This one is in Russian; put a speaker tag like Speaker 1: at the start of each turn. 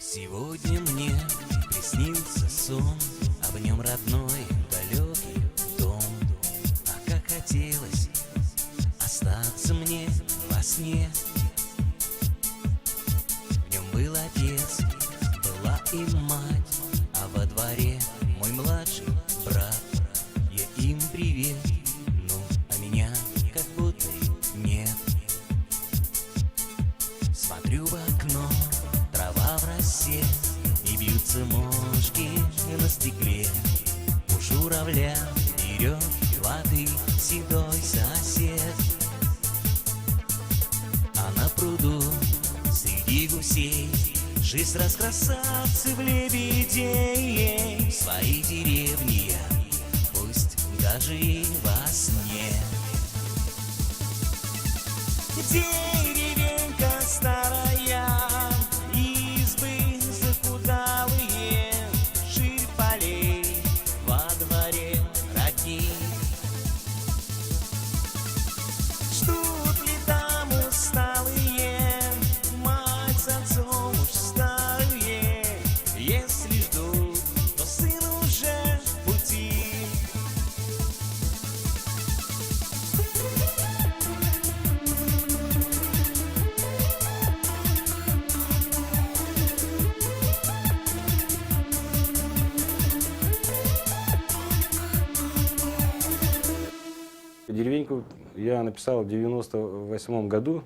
Speaker 1: Сегодня мне приснился сон, а в нем родной далекий дом. А как хотелось остаться мне во сне. В нем был отец, была и мать, а во дворе мой младший брат. Я им привет, ну а меня как будто нет. Смотрю в окно, трава в росе, и бьются мошки на стекле. У журавля берет воды седой сосед. А на пруду среди гусей жизнь раскрасавцев лебедей. Свои деревни я, пусть даже и во сне. Деревенька старая, избы захудалые, ширь полей во дворе родни. Ждут ли там усталые, мать с отцом уж старые? Если ждут, то сын уже в пути.
Speaker 2: Деревеньку я написал в 98 году.